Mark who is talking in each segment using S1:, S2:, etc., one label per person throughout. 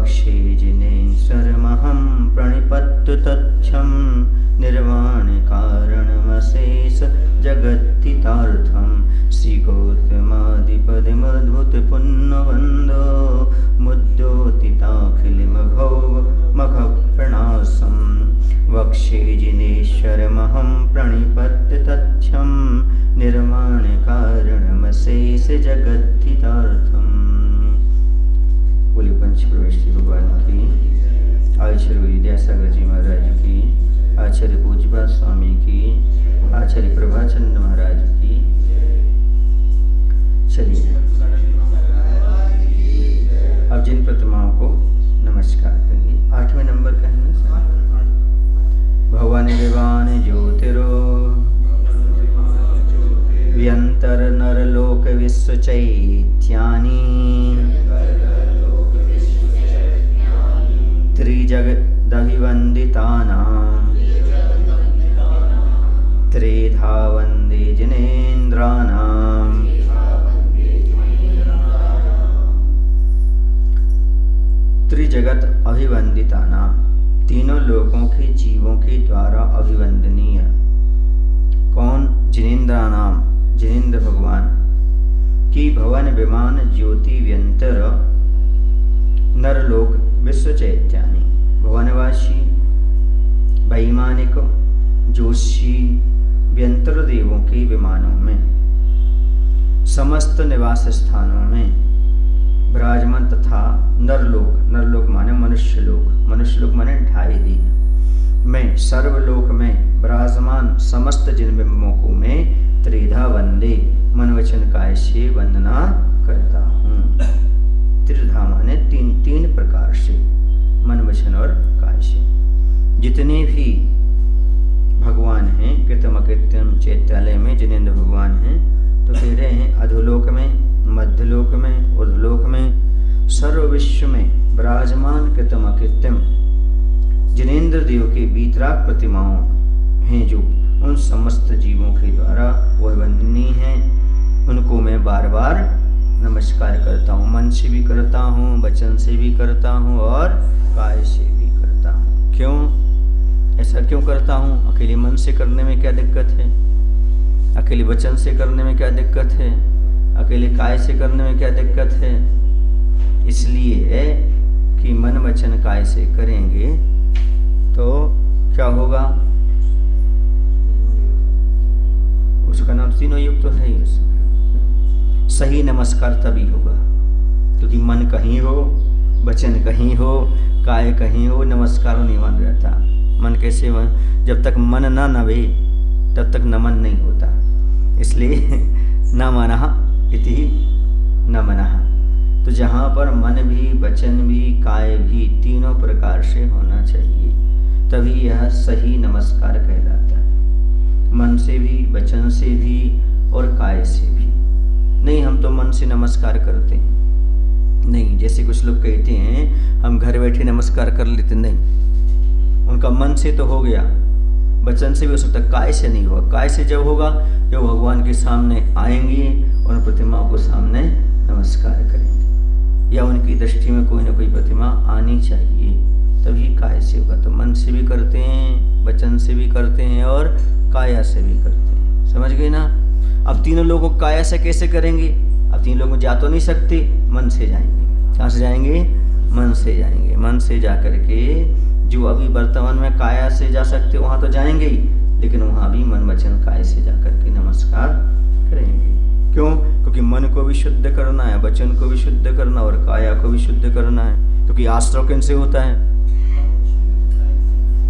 S1: वक्षे जिनेश्वरमहं प्रणिपत्तु तच्छं निर्वाणकारणमशेष जगत्तितार्थं श्रीगौतमादिपदिमद्भुतपुण्यवन्दो मुद्योतिताखिलमघौमघप्रणासं वक्षे जिनेश्वरमहं प्रणिपत्तु तच्छं निर्वाणकारणमशेष जगत्तितार्थं। बोले पंच प्रवेश भगवान की, आचार्य विद्यासागर जी महाराज की, आचार्य पूज्यपाद स्वामी की, आचार्य प्रभाचंद महाराज की। चलिए अब जिन प्रतिमाओं को नमस्कार करेंगे, 8वें नंबर का है ना। भवन विवान ज्योतिरो व्यंतर नरलोक विश्व चैत्यानि त्रिजगदभिवंदितानां त्रेधा वंदे जिनेन्द्राणां त्रिजगत अभिवंदितानां, तीनों लोकों के जीवों के द्वारा अभिवंदनीय। कौन? जिनेन्द्राणां, जिनेन्द्र भगवान की भवन विमान ज्योति व्यंतर नरलोक विश्व चैत्यानि, भवनवासी वैमानिक जोशी व्यंतर देवों के विमानों में समस्त निवास स्थानों में विराजमान तथा नरलोक, नरलोक माने मनुष्यलोक, मनुष्यलोक माने 2.5 दी में सर्वलोक में विराजमान समस्त जिन बिंबों को मैं त्रिधा वंदे मन वचन काय से वंदना करता हूँ। त्रिधा माने तीन प्रकार से, मन वचन और काय से। जितने भी भगवान हैं कृतम अकृत्यम चैत्यालय में जिनेन्द्र भगवान हैं, तो कह रहे हैं अधोलोक में, मध्यलोक में, ऊर्ध्वलोक में, सर्व विश्व में विराजमान कृतम अकृत्यम जिनेन्द्र देव के वीतराग प्रतिमाओं हैं, जो उन समस्त जीवों के द्वारा वह वंदनीय हैं। उनको मैं बार बार नमस्कार करता हूँ, मन से भी करता हूँ, वचन से भी करता हूँ और काय से भी करता हूँ। क्यों ऐसा क्यों करता हूँ? अकेले मन से करने में क्या दिक्कत है? अकेले वचन से करने में क्या दिक्कत है? अकेले काय से करने में क्या दिक्कत है? इसलिए है कि मन वचन काय से करेंगे तो क्या होगा? उसका नाम तीनों युक्त तो है ही। उसमें सही नमस्कार तभी होगा, क्योंकि मन कहीं हो, वचन कहीं हो, काय कहीं हो, नमस्कार नहीं मान रहता। मन कैसे? जब तक मन ना नवे तब तक नमन नहीं होता। इसलिए न मनः इति न मनः। तो जहाँ पर मन भी, वचन भी, काय भी तीनों प्रकार से होना चाहिए, तभी यह सही नमस्कार कहलाता है। मन से भी, वचन से भी और काय से भी नहीं। हम तो मन से नमस्कार करते हैं नहीं, जैसे कुछ लोग कहते हैं हम घर बैठे नमस्कार कर लेते, नहीं। उनका मन से तो हो गया, वचन से भी हो सकता, काय से नहीं होगा। काय से जब होगा जब भगवान के सामने आएंगे, उन प्रतिमाओं को सामने नमस्कार करेंगे, या उनकी दृष्टि में कोई ना कोई प्रतिमा आनी चाहिए, तभी काय से होगा। तो मन से भी करते हैं, वचन से भी करते हैं और काया से भी करते हैं। समझ गए ना? अब तीनों लोगों को काया से कैसे करेंगे? अब तीन लोग जा तो नहीं सकते, मन से जाएंगे। कहाँ से जाएंगे? मन से जाएंगे। मन से जा करके जो अभी वर्तमान में काया से जा सकते वहाँ तो जाएंगे ही, लेकिन वहाँ भी मन वचन काय से जा करके नमस्कार करेंगे। क्यों? क्योंकि मन को भी शुद्ध करना है, वचन को भी शुद्ध करना और काया को भी शुद्ध करना है। क्योंकि आश्रव किनसे होता है?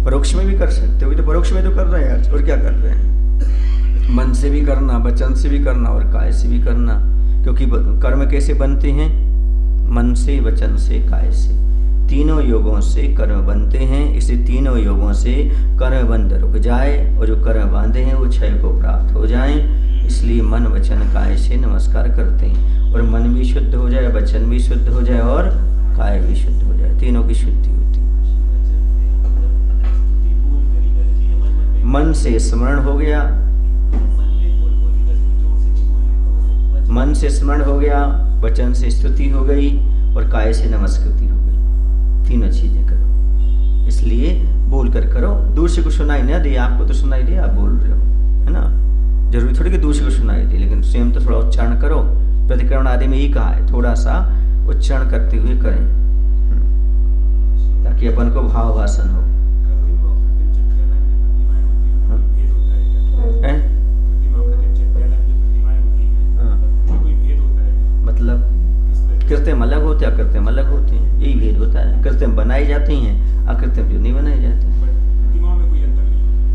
S1: परोक्ष में भी कर सकते हो, तो परोक्ष में तो कर रहे हैं, और क्या कर रहे हैं? मन से भी करना, वचन से भी करना और काय से भी करना। क्योंकि कर्म कैसे बनते हैं? मन से, वचन से, काय से। तीनों योगों से कर्म बनते हैं। इसी तीनों योगों से कर्म बंध रुक जाए और जो कर्म बांधे हैं वो क्षय को प्राप्त हो जाएं। इसलिए मन वचन काय से नमस्कार करते हैं, और मन भी शुद्ध हो जाए, वचन भी शुद्ध हो जाए और काय भी शुद्ध हो जाए, तीनों की शुद्धि होती है। मन से स्मरण हो गया, मन से स्मरण हो गया, वचन से स्तुति हो गई और काय से नमस्कृति हो गई। तीनों चीजें करो। इसलिए बोल कर करो। दूर से कुछ सुनाई ना दे, आपको तो सुनाई दे, आप बोल रहे हो, है ना। जरूरी थोड़ी कि दूर से कुछ सुनाई दे, लेकिन स्वयं तो थोड़ा उच्चारण करो। प्रतिक्रमण आदि में यही कहा है, थोड़ा सा उच्चारण करते हुए करें, ताकि अपन को भाव भाषण हो। मतलब कृत्रिम अलग होते हैं, अकृत्रिम अलग होते हैं, यही भेद होता है। कृत्रिम बनाई जाती हैं, अकृत्रिम जो नहीं बनाई जाती।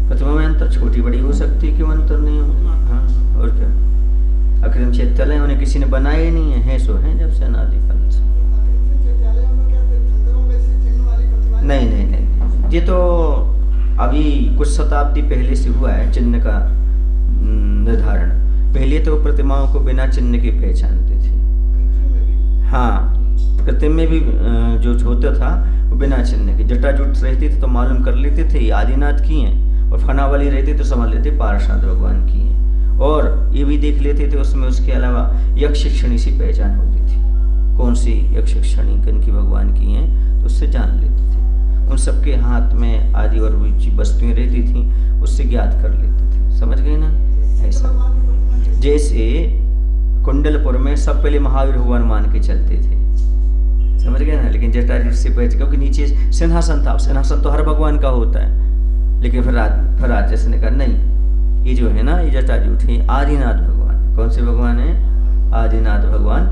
S1: प्रतिमा में अंतर छोटी बड़ी हो सकती है, क्यों अंतर नहीं हो। हाँ, और क्या। अकृत्रिम चैत्यालय उन्हें किसी ने बनाए ही नहीं है सो है जब से अनादिकाल से। नहीं नहीं नहीं, ये तो अभी कुछ शताब्दी पहले से हुआ है चिन्ह का निर्धारण। पहले तो प्रतिमाओं को बिना चिन्ह के पहचानते थे। हाँ, कृत्रिम में भी जो होता था वो बिना चिन्ह के। जटा जुट रहती थी तो मालूम कर लेते थे आदिनाथ की हैं, और फना वाली रहती तो समझ लेते पार्षद भगवान की हैं। और ये भी देख लेते थे उसमें, उसके अलावा यक्षिक्षणी सी पहचान होती थी, कौन सी यक्षिक्षणी किनकी भगवान की हैं, तो उससे जान लेते थे। उन सबके हाथ में आदि और वस्तुएं रहती थी, उससे ज्ञात कर लेते थे। समझ गए ना। ऐसा जैसे कुंडलपुर में सब पहले महावीर भगवान मान के चलते थे, समझ गए ना। लेकिन जटाजूट से पहले, क्योंकि नीचे सिंहासन था, सिंहासन तो हर भगवान का होता है। लेकिन फिर राजस ने कहा नहीं, ये जो है ना, ये जटाजूट है आदिनाथ भगवान। कौन से भगवान है? आदिनाथ भगवान,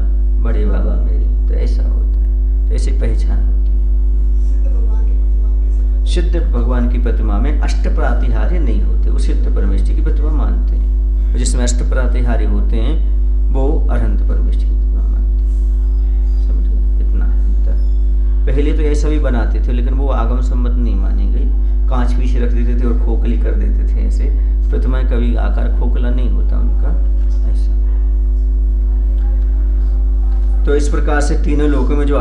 S1: बड़े बाबा मेरे। तो ऐसा होता है, तो ऐसी पहचान होती है। सिद्ध भगवान की प्रतिमा में अष्ट प्रातिहार्य नहीं होते, वो सिद्ध परमेश्वर की प्रतिमा मानते हैं। जिसमें अष्ट प्रातिहार्य होते हैं वो अरहंत परमेश्वर की प्रतिमा मानते हैं। समझो, इतना अंतर। पहले तो ऐसा भी बनाते थे, लेकिन वो आगम सम्मत नहीं मानी गई। कांच पीछे रख देते थे और खोखली कर देते थे। ऐसे प्रतिमाएं कभी आकार खोखला नहीं होता उनका, ऐसा। तो इस प्रकार से तीनों लोकों में जो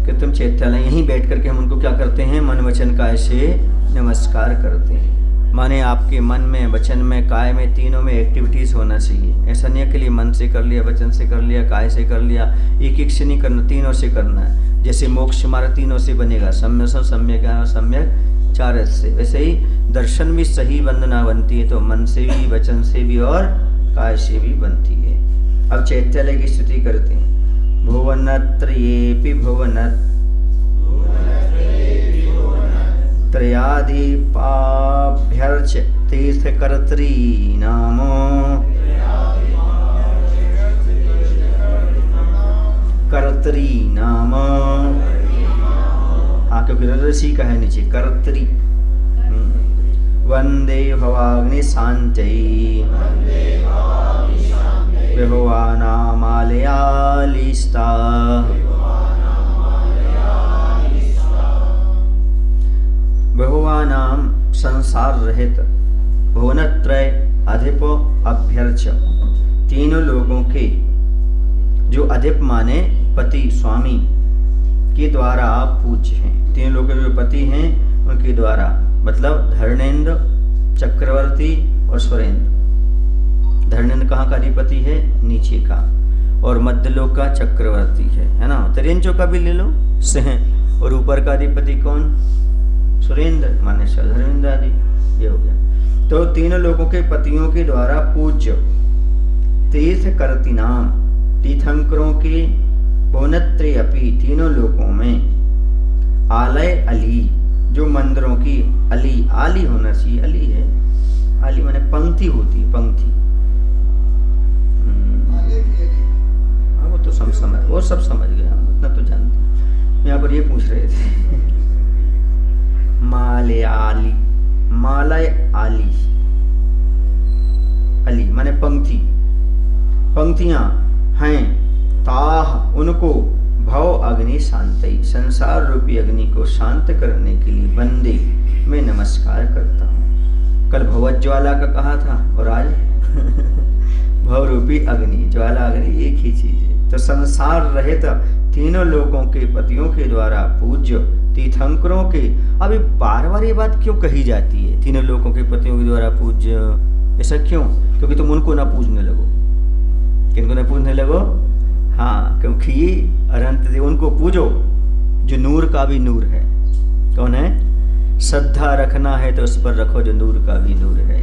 S1: कृत्रिम चैत्यालय, यहीं बैठ करके हम उनको क्या करते हैं? मन वचन काय से नमस्कार करते हैं। माने आपके मन में, वचन में, काय में, तीनों में एक्टिविटीज होना चाहिए। ऐसा नहीं है कि लिए मन से कर लिया, वचन से कर लिया, काय से कर लिया, एक से नहीं करना, तीनों से करना है। जैसे मोक्ष हमारा तीनों से बनेगा, सम्यक ज्ञान और सम्यक चारज से। वैसे ही दर्शन भी सही वंदना बनती है, तो मन से भी, वचन से भी और काय से भी बनती है। अब चैत्यालय की स्तुति करते हैं। भुवनत्रयेऽपि भुवनत् त्रयाधिपाभ्यर्च तीर्थकर्त्री नामो कर्त्री नाम। हाँ, क्योंकि रसी का है नीचे, कर्त्री। वंदे भवाग्नि शांत्यै विभुवानामालयालिस्ता। भगवानाम संसार रहित भुवनत्रय अधिप अभ्यर्च। तीनों लोगों के जो अधिप माने पति स्वामी के द्वारा पूज्य हैं। तीनों लोगों के जो पति हैं उनके द्वारा, मतलब धर्णेन्द्र, चक्रवर्ती और सुरेंद्र। धर्णेन्द्र कहाँ का अधिपति है? नीचे का। और मध्यलोक का चक्रवर्ती है ना। त्रियंचों का भी ले लो, सिंह। और ऊपर का अधिपति कौन? सुरेंद्र माने धर्मेंद्र आदि। ये हो गया। तो तीनों लोगों के पतियों के द्वारा पूज्य तीर्थकर्ती नाम, तीर्थंकरों के भुवनत्रय अपि, तीनों लोकों में आलय अली, जो मंदिरों की अली, आली होना चाहिए। अली है, आली माने पंक्ति होती, पंक्ति। वो तो सब समझ, वो सब समझ गया, उतना तो जानते। यहाँ पर ये पूछ रहे थे मालयाली, मालय आली, अली माने पंक्ति, पंक्तियां हैं। ताह उनको, भव अग्नि शांति, संसार रूपी अग्नि को शांत करने के लिए बंदे मैं नमस्कार करता हूँ। कल भवज्वाला का कहा था, और आज भव रूपी अग्नि, ज्वाला अग्नि एक ही चीज है। तो संसार रहित तीनों लोगों के पतियों के द्वारा पूज्य तीर्थंकरों के। अभी बार बार ये बात क्यों कही जाती है? तीनों लोगों के पतियों के द्वारा पूज्य, ऐसा क्यों? क्योंकि तुम उनको ना पूजने लगो। किनको ना पूजने लगो? हाँ, क्योंकि अरहंत उनको पूजो जो नूर का भी नूर है। कौन है? श्रद्धा रखना है तो उस पर रखो जो नूर का भी नूर है।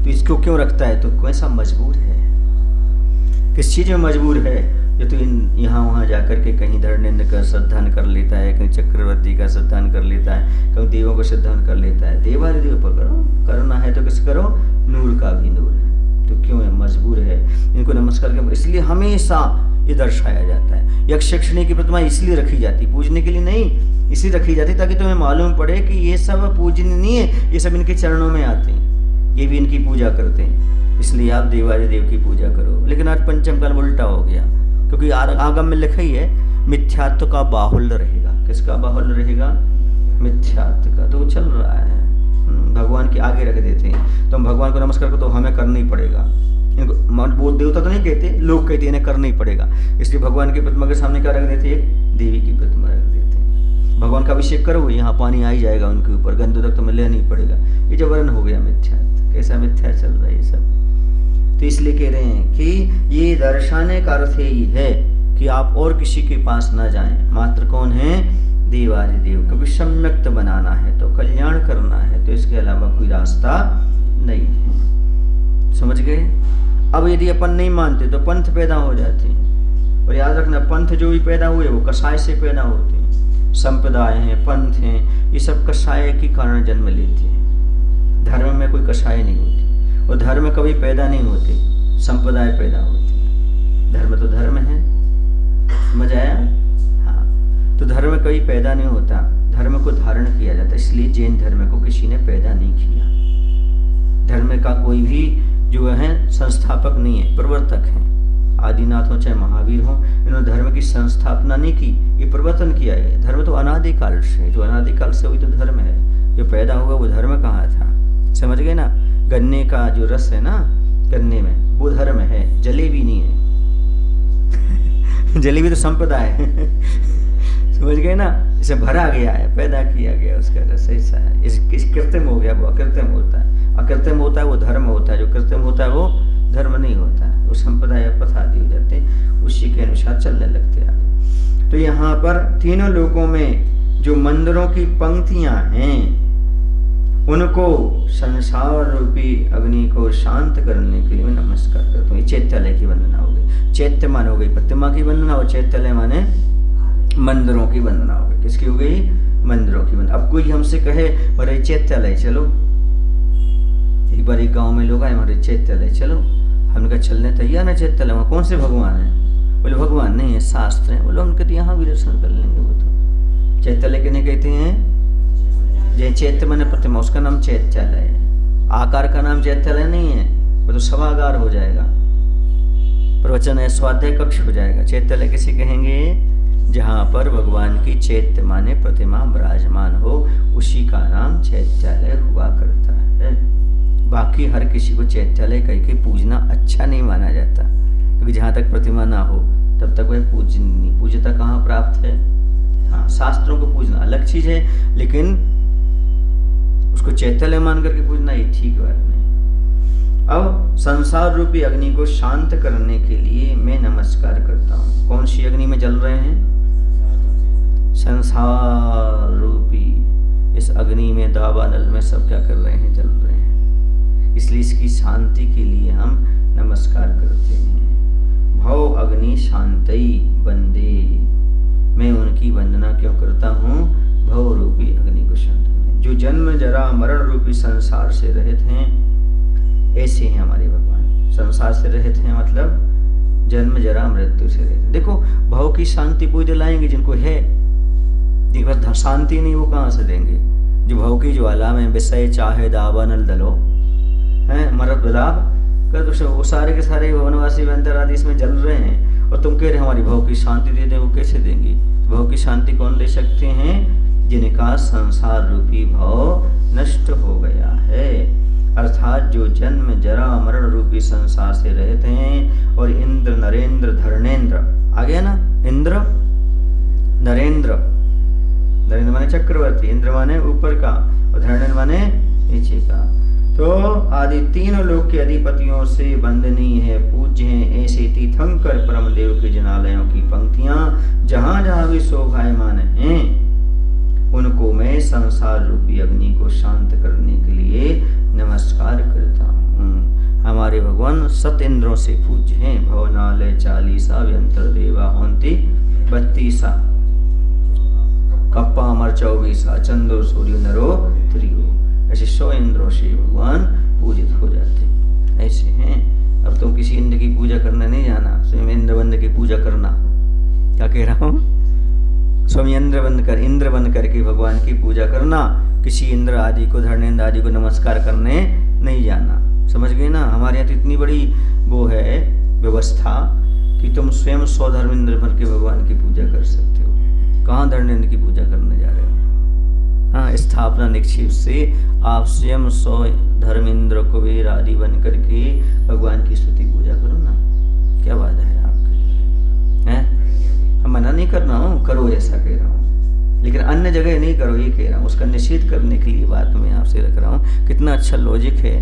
S1: तो इसको क्यों रखता है? तो कैसा मजबूर है, किस चीज़ में मजबूर है जो तू यहाँ वहाँ जाकर के कहीं धर्मेंद्र का श्रद्धान कर लेता है, कहीं चक्रवर्ती का श्रद्धान कर लेता है, कहीं देवों को श्रद्धान कर लेता है। देवादिदेव पर करो, करना है तो किस करो? नूर का भी नूर है। तो क्यों है? मजबूर है, इनको नमस्कार कर। इसलिए हमेशा ये दर्शाया जाता है। यक्ष यक्षिणी की प्रतिमा इसलिए रखी जाती, पूजने के लिए नहीं, इसलिए रखी जाती ताकि तुम्हें मालूम पड़े कि ये सब पूजनीय है, ये सब इनके चरणों में आते हैं, ये भी इनकी पूजा करते हैं। इसलिए आप देवादिदेव की पूजा करो। लेकिन आज पंचम काल उल्टा हो गया, क्योंकि आगम में लिखा ही है मिथ्यात्व का बाहुल्य रहेगा। किसका बाहुल्य रहेगा? मिथ्यात्व का। तो चल रहा है, भगवान के आगे रख देते हैं। तो हम भगवान को नमस्कार करो तो हमें करना ही पड़ेगा। इनको वो देवता तो नहीं कहते, लोग कहते हैं इन्हें करना ही पड़ेगा। इसलिए भगवान की प्रतिमा के सामने क्या रख देते हैं? एक देवी की प्रतिमा रख देते हैं। भगवान का अभिषेक करो, यहाँ पानी आ ही जाएगा उनके ऊपर, गंध तक तो मिलना नहीं पड़ेगा। ये जो वर्ण हो गया मिथ्यात्व, कैसा मिथ्या चल रहा है ये सब। तो इसलिए कह रहे हैं कि ये दर्शाने का अर्थ यही है कि आप और किसी के पास न जाएं, मात्र कौन है? देवादिदेव। क्योंकि सम्यक्त बनाना है तो कल्याण करना है, तो इसके अलावा कोई रास्ता नहीं है। समझ गए? अब यदि अपन नहीं मानते तो पंथ पैदा हो जाते हैं। और याद रखना, पंथ जो भी पैदा हुए वो कषाय से पैदा होते हैं। संप्रदाय हैं, पंथ हैं, ये सब कषाय के कारण जन्म लेते हैं। धर्म में कोई कषाय नहीं होती, और धर्म कभी पैदा नहीं होते, संप्रदाय पैदा होते। धर्म तो धर्म है, समझ आया? हाँ, तो धर्म कभी पैदा नहीं होता, धर्म को धारण किया जाता। इसलिए जैन धर्म को किसी ने पैदा नहीं किया। धर्म का कोई भी जो है संस्थापक नहीं है, प्रवर्तक है। आदिनाथ हो चाहे महावीर हो, इन्होंने धर्म की संस्थापना नहीं की, ये प्रवर्तन किया है। धर्म तो अनादिकाल से, जो अनादिकाल से वही तो धर्म है। जो पैदा हुआ वो धर्म कहाँ था? समझ गए ना? गन्ने का जो रस है ना गन्ने में, वो धर्म है, जलेबी नहीं है। जलेबी तो संप्रदाय है। समझ गए ना? इसे भरा गया है, पैदा किया गया, उसका रस ऐसा है। इस कृत्रिम हो गया, वो अकृत्रिम होता है। अकृत्रिम होता है वो धर्म होता है, जो कृत्रिम होता है वो धर्म नहीं होता है। वो संप्रदाय प्रथादि हो जाते हैं, उसी के अनुसार चलने लगते हैं। तो यहाँ पर तीनों लोकों में जो मंदिरों की पंक्तियां हैं, उनको संसार रूपी अग्नि को शांत करने के लिए मैं नमस्कार करता हूँ। ये चैत्यालय की वंदना हो गई। चैत्य मान हो गई प्रतिमा की वंदना, और चैत्यालय माने मंदिरों की वंदना हो गई। किसकी हो गई? मंदिरों की वंदना। अब कोई हमसे कहे अरे चैत्यालय चलो, एक बार एक गांव में लोग आए, हमारे चैत्यालय चलो। हमने कहा चलने तैयार है। चैत्यालय में कौन से भगवान है? बोले भगवान नहीं है, शास्त्र है। बोले हम कहते यहाँ भी दर्शन कर लेंगे। वो तो चैत्यालय किन्हें कहते हैं? जय चैत्य माने प्रतिमा, उसका नाम चैत्यालय है। आकार का नाम चैत्यालय नहीं है, वो तो सभागार हो जाएगा, प्रवचन है, स्वाध्याय कक्ष हो जाएगा। चैत्यालय किसे कहेंगे? जहाँ पर भगवान की चैत्य माने प्रतिमा विराजमान हो, उसी का नाम चैत्यालय हुआ करता है। बाकी हर किसी को चैत्यालय कह के पूजना अच्छा नहीं माना जाता, क्योंकि जहाँ तक प्रतिमा ना हो तब तक वह पूज्यता कहाँ प्राप्त है? हाँ, शास्त्रों को पूजना अलग चीज है, लेकिन उसको चैत्यालय मान करके पूजना ये ठीक बात नहीं। अब संसार रूपी अग्नि को शांत करने के लिए मैं नमस्कार करता हूँ। कौन सी अग्नि में जल रहे हैं? संसार रूपी इस अग्नि में, दावानल में सब क्या कर रहे हैं? जल रहे हैं। इसलिए इसकी शांति के लिए हम नमस्कार करते हैं। भव अग्नि शांतई वंदे, मैं उनकी वंदना क्यों करता हूँ? भव रूपी अग्नि को शांत करने। जो जन्म जरा मरण रूपी संसार से रहित हैं, ऐसे हैं हमारे भगवान। संसार से रहित हैं मतलब जन्म जरा मृत्यु से रहित। देखो भव की शांति कोई दिलाएंगे जिनको है, जिनको शांति नहीं वो कहाँ से देंगे? जो भव की ज्वाला में विषय चाहे दावानल दलो है, मरद विलाप कर, तो वो सारे के सारे वनवासी वंतर आदि इसमें जल रहे हैं, और तुम कह रहे हमारी भव की शांति दे दें, वो कैसे देंगे? भव की शांति कौन दे सकते हैं? जिनका संसार रूपी भव नष्ट हो गया है, अर्थात जो जन्म जरा मरण रूपी संसार से रहते हैं। और इंद्र नरेंद्र धर्मेंद्र आ गया ना? इंद्र नरेंद्र, नरेंद्र माने चक्रवर्ती, इंद्र माने ऊपर का, और धर्मेंद्र माने नीचे का। तो आदि तीनों लोक के अधिपतियों से वंदनीय है, पूज्य हैं ऐसे तीर्थंकर परम देव के जनालयों की पंक्तियां जहां जहां भी शोभायमान हैं, अग्नि को शांत करने के लिए नमस्कार करता हूँ। हमारे भगवान 7 इंद्रों से पूज्य हैं। भवनालय 40 व्यंतर देवा होंती 32 कप्पा अमर 24 चंद्रो सूर्य नरो त्रियो। ऐसे 100 इंद्रों से भगवान पूजित हो जाते। ऐसे हैं। अब तो किसी इंद्र की पूजा करने नहीं जाना, स्वयं इंद्र की पूजा करना। क्या कह रहा हूँ? स्वयं इंद्र बन करके भगवान की पूजा करना। किसी इंद्र आदि को, धर्मेंद्र आदि को नमस्कार करने नहीं जाना। समझ गए ना? हमारे यहाँ तो इतनी बड़ी वो है व्यवस्था कि तुम स्वयं 100 धर्मेंद्र बन के भगवान की पूजा कर सकते हो। कहाँ धर्मेंद्र की पूजा करने जा रहे हो? हाँ, स्थापना निक्षेप से आप स्वयं 100 धर्मेंद्र कुबेर आदि बन करके भगवान की स्तुति पूजा करो ना। क्या बाधा है आपके लिए? हैं? हम मना नहीं कर रहा हूँ, करो ऐसा कह रहा हूँ, लेकिन अन्य जगह नहीं करो ये कह रहा हूँ। उसका निषेध करने के लिए बात मैं आपसे रख रहा हूँ। कितना अच्छा लॉजिक है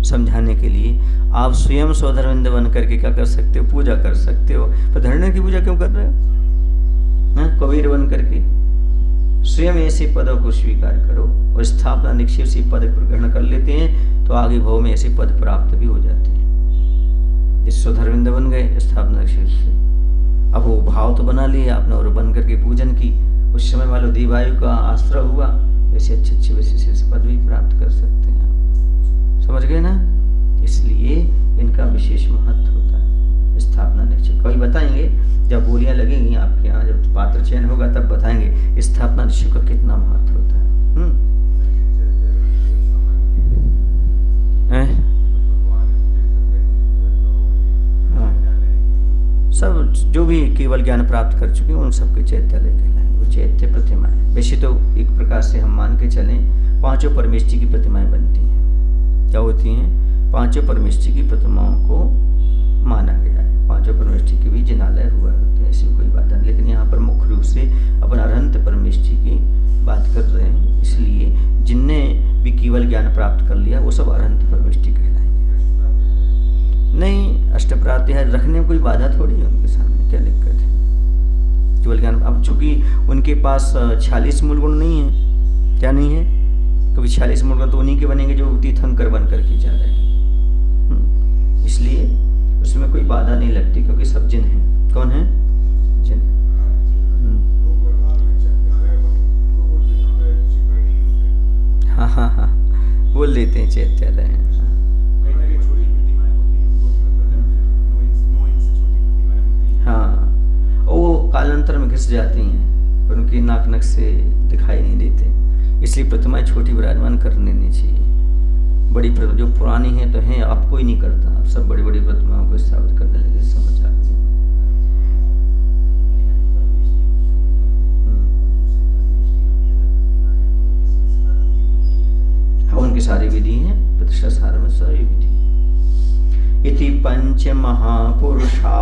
S1: समझाने के लिए। आप स्वयं 100 धर्मेंद्र बन करके क्या कर सकते हो? पूजा कर सकते हो। पर धर्मेंद्र की पूजा क्यों कर रहे हो? कबीर बन करके स्वयं ऐसे पदों को स्वीकार करो और स्थापना निक्षेप से पद ग्रहण कर लेते हैं तो आगे भव में ऐसे पद प्राप्त भी हो जाते हैं। इस 100 धर्मेंद्र बन गए स्थापना निक्षेप से। अब वो भाव तो बना लिया आपने और बन करके पूजन की। उस समय मान लो देवायु का आश्रय हुआ, ऐसे अच्छे विशेष पद भी प्राप्त कर सकते हैं। समझ गए ना? इसलिए इनका विशेष महत्व होता है। स्थापना निक्षेप कभी बताएंगे जब बोलियां लगेंगी आपके यहाँ, जब पात्र चयन होगा तब बताएंगे स्थापना निक्षेप का कितना महत्व होता है। हाँ, सब जो भी केवल ज्ञान प्राप्त कर चुके हैं उन सबके चैत्यालय कहलाएंगे। वो चैत्य प्रतिमाएं। वैसे तो एक प्रकार से हम मान के चलें 5 परमेष्ठी की प्रतिमाएं बनती हैं। क्या होती हैं? 5 परमेष्ठी की प्रतिमाओं को माना गया है। 5 परमेष्ठी के भी जिनालय हुआ होते हैं, ऐसी कोई बात नहीं। लेकिन यहाँ पर मुख्य रूप से अपन अरहंत परमेष्ठी की बात कर रहे हैं। इसलिए जिनने भी केवल ज्ञान प्राप्त कर लिया वो सब अरहंत परमेष्ठी कहलाएंगे। नहीं, अष्टप्राध्याय रखने में कोई बाधा थोड़ी है उनके सामने। क्या दिक्कत है? केवल ज्ञान। अब चूंकि उनके पास 46 मूल गुण नहीं है। क्या नहीं है? क्योंकि 46 मूल गुण तो उन्हीं के बनेंगे जो तीर्थंकर बन करके जा रहे हैं। इसलिए उसमें कोई बाधा नहीं लगती, क्योंकि सब जिन हैं। कौन है? जिन। हाँ हाँ हाँ, बोल देते हैं चैत्यालय। हाँ, वो कालांतर में घिस जाती हैं, पर उनकी नाक नक से दिखाई नहीं देते। इसलिए प्रतिमाएं छोटी विराजमान करने नहीं चाहिए। बड़ी जो पुरानी है तो हैं, अब कोई नहीं करता। अब सब बड़ी बड़ी प्रतिमाओं को स्थापित करने लगे। समझ आ गई? हाँ, उनकी सारी विधि है। प्रतिष्ठा सार में सारी विधि। इति पंच महापुरुषा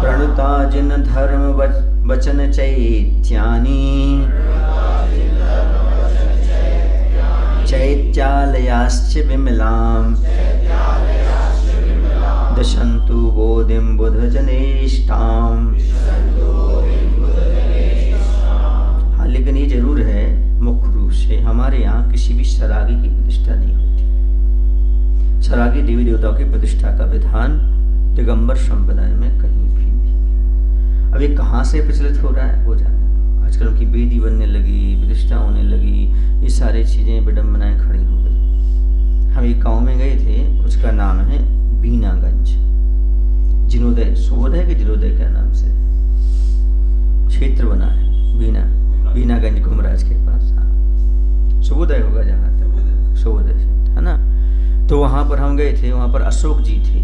S1: प्रणुता जिन धर्म वचन चैत्यानि चैत्यालयाश्च विमलां दशन्तु बोधिं बुधजनेष्टां। हाँ, लेकिन ये जरूर है मुख्य रूप से हमारे यहाँ किसी भी सरागी की प्रतिष्ठा नहीं होती। सरागी देवी देवताओं की प्रतिष्ठा का विधान दिगंबर संप्रदाय में कहीं भी नहीं। अब ये कहाँ से प्रचलित हो रहा है वो जाने। आजकल उनकी बेदी बनने लगी, प्रतिष्ठा होने लगी, ये सारी चीजें विडम्बनाएं खड़ी हो गई। हम एक गांव में गए थे, उसका नाम है बीनागंज। जिनोदय, सुबोदय के जिनोदय क्या नाम से क्षेत्र बना है। बीनागंज घुमराज के पास। हाँ, सुबोदय होगा जहाँ तक, सुबोदय से है ना। तो वहाँ पर हम गए थे। वहाँ पर अशोक जी थे,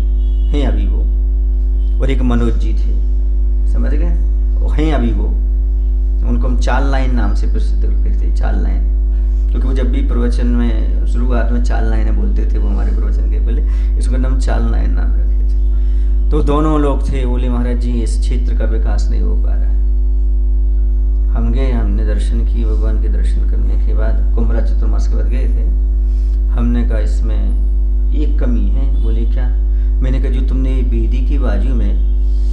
S1: हैं अभी वो, और एक मनोज जी थे। समझ गए? हैं अभी वो। उनको हम चाल लाइन नाम से प्रसिद्ध करते थे। चाल लाइन, क्योंकि वो जब भी प्रवचन में शुरुआत में चाल लाइन बोलते थे, वो हमारे प्रवचन के पहले इसका नाम चाल लाइन नाम रखे थे। तो दोनों लोग थे, बोले महाराज जी इस क्षेत्र का विकास नहीं हो पा रहा है। हम गए, हमने दर्शन किए। भगवान के दर्शन करने के बाद कुंभरा चतुर्मास के बाद गए थे। हमने कहा इसमें एक कमी है। बोले क्या? मैंने कहा जो तुमने वेदी की बाजू में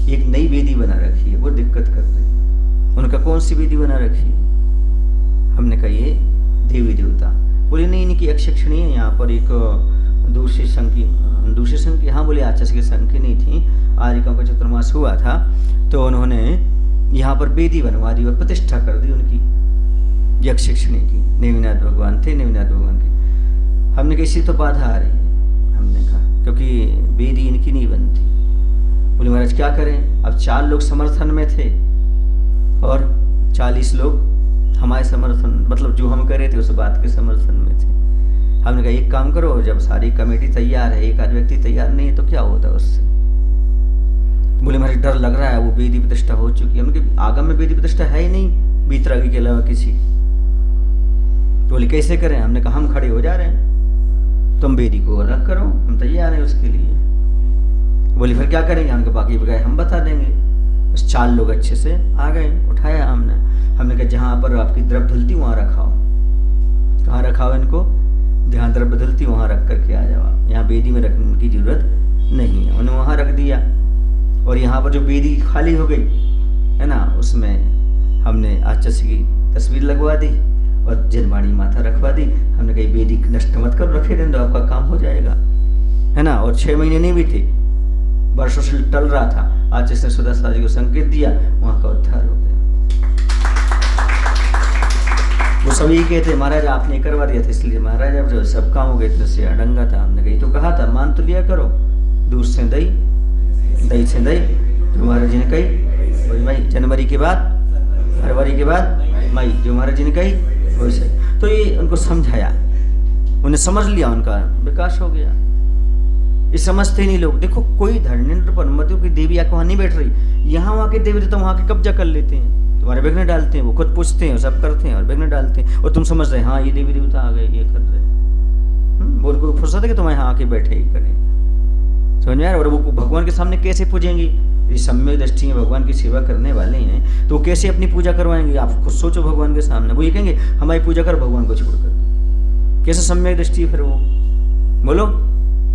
S1: एक नई वेदी बना रखी है वो दिक्कत कर रही है। उनका कौन सी वेदी बना रखी है? हमने कहा ये देवी देवता। बोले नहीं, इनकी यक्षिणी है, यहाँ पर एक दूसरे संघ की, हाँ बोले आचार्य के संघ की नहीं थी, आर्यिकों का चतुर्मास हुआ था तो उन्होंने यहाँ पर वेदी बनवा दी और प्रतिष्ठा कर दी उनकी यक्षिणी की। नेमिनाथ भगवान थे, नेमिनाथ भगवान की। हमने कहा इसी तो बाधा आ रही है, हमने कहा क्योंकि वेदी इनकी नहीं बनती। बोले महाराज क्या करें, अब 4 लोग समर्थन में थे और 40 लोग हमारे समर्थन, मतलब जो हम कर रहे थे उस बात के समर्थन में थे। हमने कहा एक काम करो, जब सारी कमेटी तैयार है, एक आध व्यक्ति तैयार नहीं है तो क्या होता है उससे। बोले महाराज डर लग रहा है, वो वेदी प्रतिष्ठा हो चुकी है। हमने कहा आगम में वेदी प्रतिष्ठा है ही नहीं बीतरागी के अलावा किसी। बोले कैसे करें, हमने कहा हम खड़े हो जा रहे हैं, तुम वेदी को अलग करो, हम तैयार हैं उसके लिए। बोले फिर क्या करेंगे, हमने कहा बाकी बगैर हम बता देंगे। बस 4 लोग अच्छे से आ गए, उठाया हमने कहा जहाँ पर आपकी द्रव्य धुलती वहाँ रखाओ। कहाँ रखाओ इनको, जहाँ द्रव्य धुलती वहाँ रख करके आ जाओ, यहाँ वेदी में रखने की जरूरत नहीं है। उन्हें वहाँ रख दिया और यहाँ पर जो वेदी खाली हो गई है ना, उसमें हमने आचार्य की तस्वीर लगवा दी और जनवाणी माथा रखवा दी। हमने कही वेदी नष्ट मत कर, रखे रहने दो, आपका काम हो जाएगा, है ना। और 6 महीने नहीं भी थे, वर्षों से टल रहा था। आचार्य ने सुदर्शन जी को संकेत दिया, वहाँ का उद्धार हो गया। वो सभी कहते महाराज आपने करवा दिया था, इसलिए महाराज अब जो सब काम हो गए इतने से अडंगा था। हमने कही तो कहा था, मान तो लिया करो, दूध से दही, दही से दही। जो महाराज जी ने कही वही जनवरी के बाद, फरवरी के बाद मई, जो महाराज जी ने कही वैसे। तो ये उनको समझाया, उन्हें समझ लिया, उनका विकास हो गया। ये समझते ही नहीं लोग। देखो कोई धर्मेंद्र परमतियों की देवी आके वहाँ नहीं बैठ रही, यहाँ वहाँ के देवी देवता वहाँ के कब्जा कर लेते हैं, तुम्हारे विघ्न डालते हैं, वो खुद पूछते हैं, सब करते हैं और विघ्न डालते हैं, और तुम समझ रहे हाँ ये देवी देवता आ गए, ये कर रहे हैं। वो उनको फुर्सत है कि तुम यहाँ आके बैठे ही करें, समझ में यार। और वो भगवान के सामने कैसे पूजेंगी, ये सम्यक दृष्टि में भगवान की सेवा करने वाले हैं, तो कैसे अपनी पूजा करवाएंगे। आप खुद सोचो भगवान के सामने, वो ये कहेंगे हमारी पूजा कर भगवान को छोड़ कर, कैसे सम्यक दृष्टि फिर वो। बोलो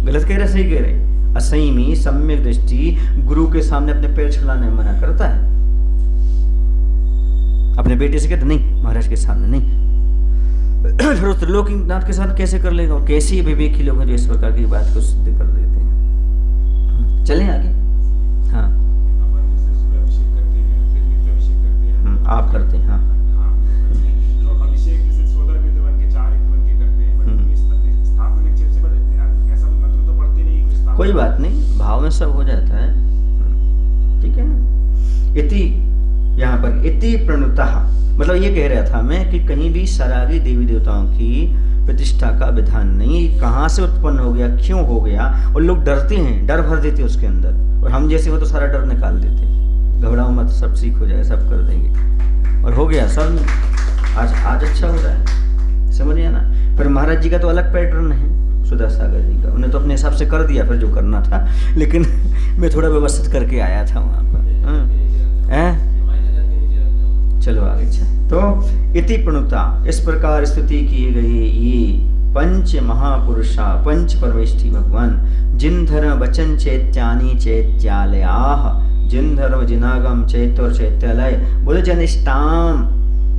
S1: गलत कह रहे सही कह रहे। असही में सम्यक दृष्टि गुरु के सामने अपने पैर छुड़ाने में मना करता है। अपने बेटे से कहते नहीं, महाराज के सामने नहीं। फिर त्रिलोकीनाथ के साथ कैसे कर लेगा। और कैसे विवेकी लोग हैं जो इस प्रकार की बात को सिद्ध कर देते हैं। चलें आगे। हाँ आप करते हैं। हाँ कोई बात नहीं, भाव में सब हो जाता है, ठीक है ना। इति यहाँ पर इति प्रणुतः, मतलब ये कह रहा था मैं कि कहीं भी सरागी देवी देवताओं की प्रतिष्ठा का विधान नहीं। कहाँ से उत्पन्न हो गया, क्यों हो गया, और लोग डरते हैं, डर भर देते उसके अंदर। और हम जैसे हो तो सारा डर निकाल देते, घबराओ मत, सब ठीक हो जाएगा, सब कर देंगे। और हो गया सब, आज अच्छा हो रहा है, समझिए ना। फिर महाराज जी का तो अलग पैटर्न है, सुधा सागर जी का, उन्हें तो अपने हिसाब से कर दिया फिर जो करना था, लेकिन मैं थोड़ा व्यवस्थित करके आया था वहाँ पर। चलो आगे चल। तो इति प्रणुता, इस प्रकार स्तुति किए गए ये पंच महापुरुषा, पंच परमेष्ठी भगवान, जिन धर्म वचन चैत्यानि चैत्यालयाः, जिन धर्म जिनागम चैत्य और चैत्यालय, बुध जनिष्ठाम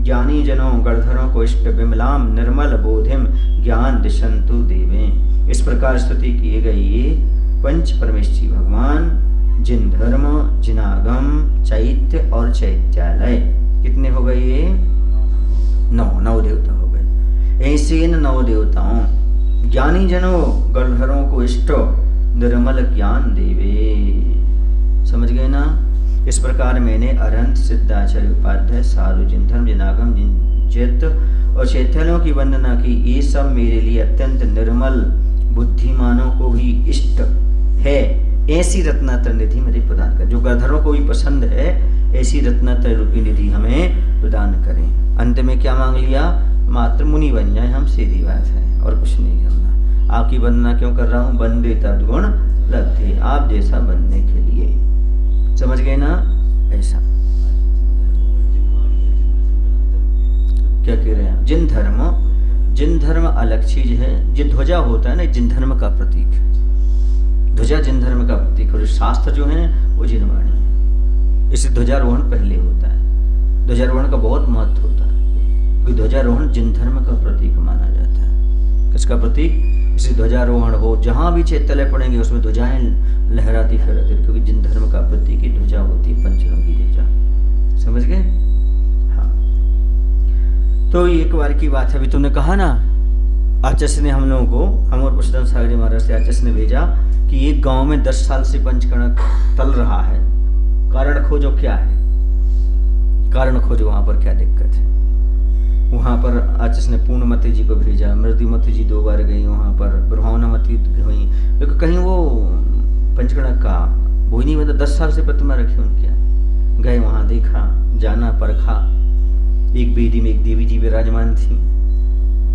S1: ज्ञानी जनों गणधरों को इष्ट विमलाम निर्मल बोधिम ज्ञान दिशंतु देवें। इस प्रकार स्तुति किए गए ये पंच परमेष्ठी भगवान, जिन धर्म जिनागम चैत्य और चैत्यालय, कितने हो गए ये? 9 देवता हो गए। ऐसे इन 9 देवताओं ज्ञानी जनों गणधरों को इष्ट निर्मल ज्ञान देवे। समझ गए ना। इस प्रकार मैंने अरंत सिद्धाचार्य उपाध्याय साधु जिन धर्म जिनागम जिन चैत्य और चैत्यालयों की वंदना की। ये सब मेरे लिए अत्यंत निर्मल बुद्धिमानों को भी इष्ट है। ऐसी रत्नातर निधि मेरे प्रदान कर, जो गणधरों को भी पसंद है, ऐसी रत्नातर रूपी निधि हमें प्रदान करें। अंत में क्या मांग लिया? मात्र मुनि बन जाए हम, सीधी बात है, और कुछ नहीं करना। आपकी वंदना क्यों कर रहा हूँ? बंदे तद्गुण लब्धे, आप जैसा बनने के लिए। समझ गए ना। ऐसा क्या कह रहे हैं? जिन धर्म अलग चीज है। जो ध्वजा होता है ना, जिन धर्म का प्रतीक है। ध्वजा जिन धर्म का प्रतीक, और शास्त्र जो है वो जिनवाणी है। इससे ध्वजारोहण पहले होता है। ध्वजारोहण का बहुत महत्व होता है। क्योंकि ध्वजारोहण जिन धर्म का प्रतीक माना जाता है। किसका प्रतीक? इसे ध्वजारोहण हो, जहां भी चैतन्य पड़ेंगे उसमें ध्वजाएं लहराती फहराती, क्योंकि जिन धर्म का प्रतीक की ध्वजा होती है पंचरंगी ध्वजा। समझ गए? हाँ। तो एक बार की बात है, अभी तुमने कहा ना आचार्य ने हम लोगों को, हम और पुरुषोत्तम सागर जी महाराज से आचार्य ने भेजा कि एक गांव में 10 साल से पंचकर्णक तल रहा है, कारण खोजो क्या है, कारण खोजो, वहां पर क्या दिक्कत है। वहां पर आचार्य ने पूर्णमती जी को भेजा, मृदुमती जी 2 बार गई वहां पर, ब्रह्मणमती गई, लेकिन कहीं वो पंचकर्णक का वो नहीं, मतलब 10 साल से प्रतिमा रखी उनके। गए वहां, देखा, जाना, परखा, एक बेदी में एक देवी जी विराजमान थी,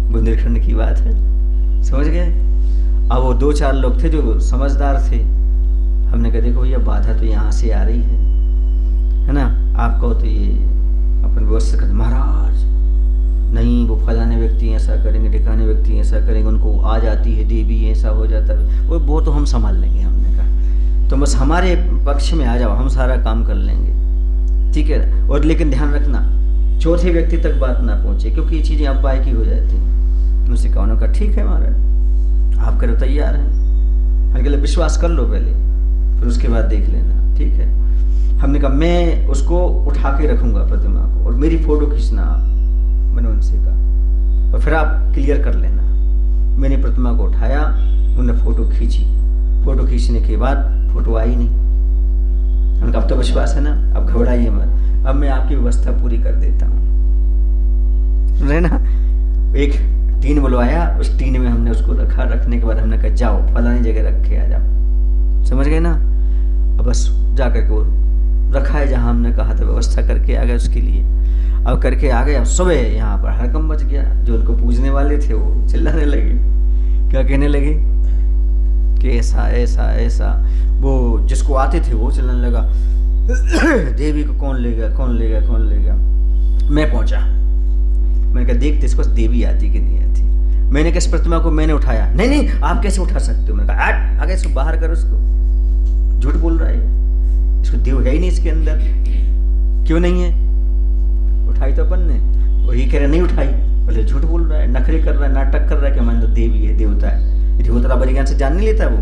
S1: बुंदेलखंड की बात है, समझ गए। अब वो 2-4 लोग थे जो समझदार थे, हमने कहा देखो भैया बाधा तो यहाँ से आ रही है ना, आपको तो ये अपन व्यवस्था कर, महाराज नहीं वो फलाने व्यक्ति ऐसा करेंगे, ठिकाने व्यक्ति ऐसा करेंगे, उनको आ जाती है देवी, ऐसा हो जाता है, वो तो हम संभाल लेंगे। हमने कहा तो बस हमारे पक्ष में आ जाओ, हम सारा काम कर लेंगे, ठीक है। और लेकिन ध्यान रखना चौथे व्यक्ति तक बात ना पहुंचे, क्योंकि ये चीजें अफवाह की हो जाती हैं। मुझसे कहा का ठीक है महाराज, आप करो तैयार हैं, हमने विश्वास कर लो पहले, फिर उसके बाद देख लेना, ठीक है। हमने कहा मैं उसको उठा के रखूंगा प्रतिमा को, और मेरी फोटो खींचना आप, मैंने उनसे कहा, और फिर आप क्लियर कर लेना। मैंने प्रतिमा को उठाया, उन्होंने फोटो खींची, फोटो खींचने के बाद फोटो आई नहीं। हमने कहा अब तो विश्वास है ना, अब घबराइए मत, अब मैं आपकी व्यवस्था पूरी कर देता हूँ, है ना। एक टीन बुलवाया, उस टीन में हमने उसको रखा, रखने के बाद हमने कहा जाओ फलानी जगह रख के आ जाओ, समझ गए ना। अब बस जा करके वो रखा है जहाँ हमने कहा था, व्यवस्था करके आ गए उसके लिए। अब करके आ गए, अब सुबह यहाँ पर हड़कंप मच गया, जो उनको पूजने वाले थे वो चिल्लाने लगे, क्या कहने लगे कि ऐसा ऐसा ऐसा, वो जिसको आते थे वो चिल्लाने लगा देवी को कौन ले गया, कौन ले गया, कौन ले गया। मैं पहुंचा, मैंने कहा देखते इसको देवी आती कि नहीं आती। मैंने कहा इस प्रतिमा को मैंने उठाया, नहीं नहीं आप कैसे उठा सकते हो। मैंने कहा आगे इसको बाहर करो, इसको झूठ बोल रहा है, इसको देव है ही नहीं इसके अंदर, क्यों नहीं है, उठाई तो अपन ने, और ये कह रहे नहीं उठाई, बोले झूठ बोल रहा है, नखरे कर रहा है, नाटक कर रहा है कि हमारे अंदर देवी है, देवता है। देवता बड़ी ज्ञान से जान नहीं लेता वो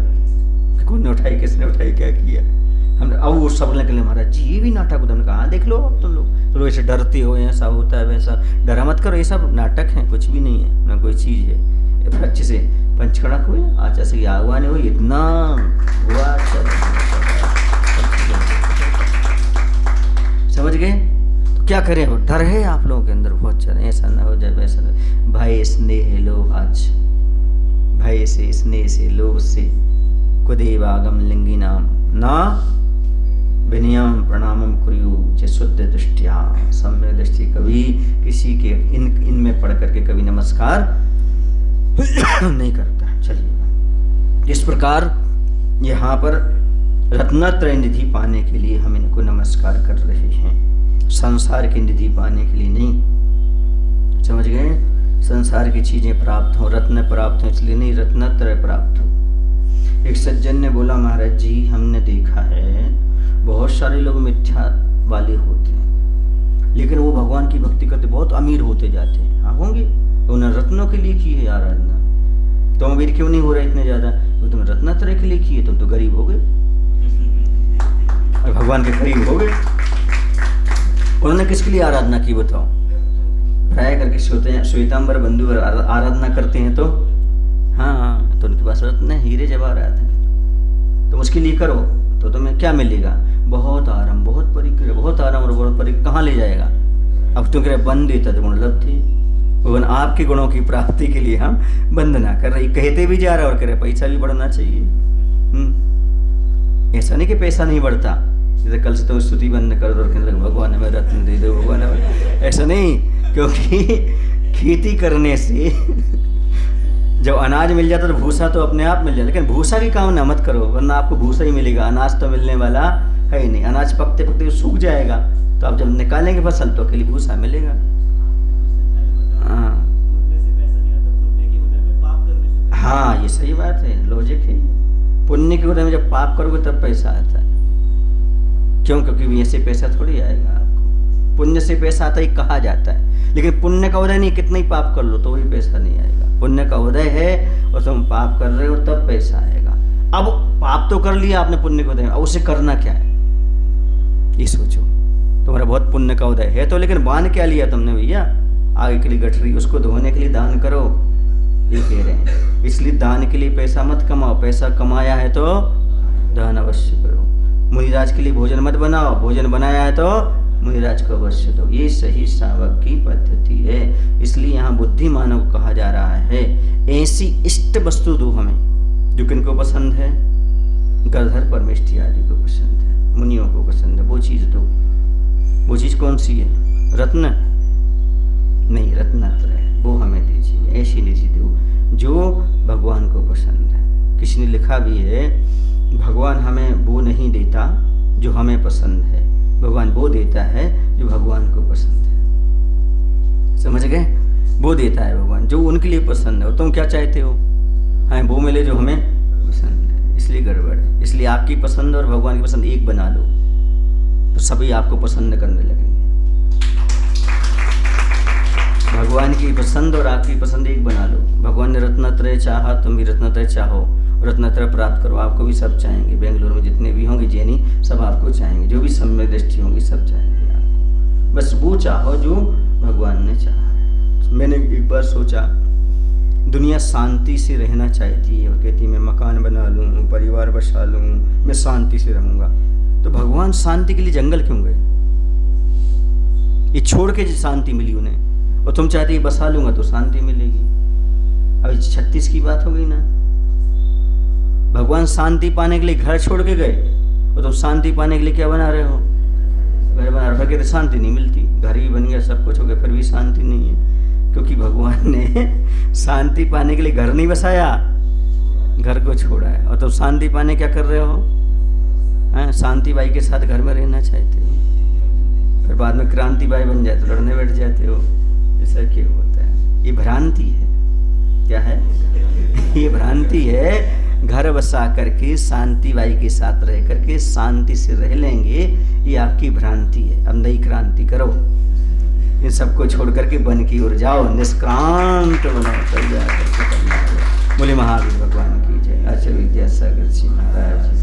S1: कि कौन ने उठाई, किसने उठाई, क्या किया। हमने अब वो सब निकले महाराज जी ये भी नाटक होता है। हमने कहा देख लो अब तुम लोग ऐसे डरते हो, ऐसा होता है वैसा, डरा मत करो, ये सब नाटक है, कुछ भी नहीं है ना, कोई चीज है। फिर अच्छे से पंचकर्णक हुए, आचार्य से आह्वान हुई, इतना हुआ, समझ गए। तो क्या करें, हो डर है आप लोगों के अंदर बहुत ज़्यादा, ऐसा ना हो जाए वैसा ना। भाई स्नेह लो आज, भय से स्नेह से लोभ से कुदेवागम लिंगी नाम ना विनयम प्रणामम कुरु चे शुद्ध दृष्टिया सम्य दृष्टि। कभी किसी के इनमें पढ़ करके कभी नमस्कार नहीं करता। चलिए इस प्रकार यहाँ पर रत्नत्रय निधि पाने के लिए हम इनको नमस्कार कर रहे हैं, संसार की निधि पाने के लिए नहीं, समझ गए। संसार की चीजें प्राप्त हो, रत्न प्राप्त हो, इसलिए नहीं, रत्नत्रय प्राप्त हो। एक सज्जन ने बोला महाराज जी हमने देखा है बहुत सारे लोग मिथ्या वाले होते हैं, लेकिन वो भगवान की भक्ति करते बहुत अमीर होते जाते हैं। हाँ होंगे, उन्होंने रत्नों के लिए की है आराधना, तुम अमीर क्यों नहीं हो रहे इतने ज्यादा, वो तुमने रत्नत्रय के लिए की है, तुम तो गरीब हो गए और भगवान के करीब हो गए। उन्होंने किसके लिए आराधना की बताओ, प्राय करके श्वेतांबर बंधु आराधना करते हैं तो हाँ, तो उनके पास रत्न हीरे जवाहरात हैं, तुम उसके लिए करो तो तुम्हें क्या मिलेगा, बहुत आराम, बहुत परिक्रिया, बहुत आराम और बहुत परिक्रिया कहाँ ले जाएगा। अब तुम कह बंद तदगुण लब्धि, भगवान आपके गुणों की प्राप्ति के लिए हम वंदना कर रहे, कहते भी जा रहे और कह रहे पैसा भी बढ़ना चाहिए। ऐसा नहीं कि पैसा नहीं बढ़ता, जैसे कल से तो स्तुति बंद कर दो, कहने लगे भगवान हमें रत्न दे दो, भगवान हमें, ऐसा नहीं, क्योंकि खेती करने से जब अनाज मिल जाता तो भूसा तो अपने आप मिल जाता, लेकिन भूसा की कामना मत करो, वरना आपको भूसा ही मिलेगा, अनाज तो मिलने वाला है ही नहीं। अनाज पकते पकते सूख जाएगा, तो आप जब निकालेंगे फसल तो अकेले भूसा मिलेगा। हाँ ये सही बात है, लॉजिक है। पुण्य के उदय में जब पाप करोगे तब पैसा आता है, क्यों, क्योंकि ऐसे पैसा थोड़ी आएगा आपको, पुण्य से पैसा आता ही कहा जाता है, लेकिन पुण्य का उदय नहीं, कितना ही पाप कर लो तो भी पैसा नहीं आएगा। पुण्य का उदय है और तुम पाप कर रहे हो तब पैसा आएगा। अब पाप तो कर लिया आपने, पुण्य का उदय, अब उसे करना क्या है ये सोचो। तुम्हारा बहुत पुण्य का उदय है तो, लेकिन बांध क्या लिया तुमने भैया? आगे के लिए गठरी, उसको धोने के लिए दान करो, ये कह रहे हैं। इसलिए दान के लिए पैसा मत कमाओ, पैसा कमाया है तो दान अवश्य करो। मुनिराज के लिए भोजन मत बनाओ, भोजन बनाया है तो मुनिराज को अवश्य दो। ये सही शावक की पद्धति है। इसलिए यहाँ बुद्धिमानों को कहा जा रहा है, ऐसी इष्ट वस्तु दो हमें जो किनको पसंद है, गधर परमेष्टि आदि को पसंद है, मुनियों को पसंद है, वो चीज दो। वो चीज कौन सी है? रत्न नहीं, रत्नात्रय है, वो हमें दीजिए। ऐसी निधि दो जो भगवान को पसंद है। किसी ने लिखा भी है, भगवान हमें वो नहीं देता जो हमें पसंद है, भगवान वो देता है जो भगवान को पसंद है। समझ गए? वो देता है भगवान जो उनके लिए पसंद है। और तुम क्या चाहते हो? हाँ, वो मिले जो हमें पसंद है, इसलिए गड़बड़ है। इसलिए आपकी पसंद और भगवान की पसंद एक बना लो तो सभी आपको पसंद करने लगेंगे। भगवान की पसंद और आपकी पसंद एक बना लो। भगवान ने रत्नात्रय चाहा, तुम भी रत्नात्रय चाहो, रत्नात्रय प्राप्त करो। आपको भी सब चाहेंगे, बेंगलुरु में जितने भी होंगे जैनी सब आपको चाहेंगे, जो भी सम्यक दृष्टि होंगी सब चाहेंगे आपको। बस वो चाहो जो भगवान ने चाहा है। मैंने एक बार सोचा, दुनिया शांति से रहना चाहती है और कहती है मैं मकान बना लूँ, परिवार बसा लूँ, मैं शांति से रहूँगा। तो भगवान शांति के लिए जंगल क्यों गए? ये छोड़ के शांति मिली उन्हें, और तुम चाहते बसा लूँगा तो शांति मिलेगी। अब 36 की बात हो गई ना। भगवान शांति पाने के लिए घर छोड़ के गए और तुम शांति पाने के लिए क्या बना रहे हो? घर बना रहे हो। कहते शांति नहीं मिलती, घर भी बन गया, सब कुछ हो गया, फिर भी शांति नहीं है। क्योंकि भगवान ने शांति पाने के लिए घर नहीं बसाया, घर को छोड़ा है। और तुम शांति पाने क्या कर रहे हो? शांति बाई के साथ घर में रहना चाहते हो, फिर बाद में क्रांति बाई बन जाए तो लड़ने बैठ जाते हो। ऐसा क्यों होता है? ये भ्रांति है। क्या है? ये भ्रांति है। घर बसा करके शांति बाई के साथ रह करके शांति से रह लेंगे, ये आपकी भ्रांति है। अब नई क्रांति करो, इन सबको छोड़ करके वन की ओर जाओ, निष्क्रांत बनो। बोले महावीर भगवान की जय। आचार्य विद्यासागर जी महाराज।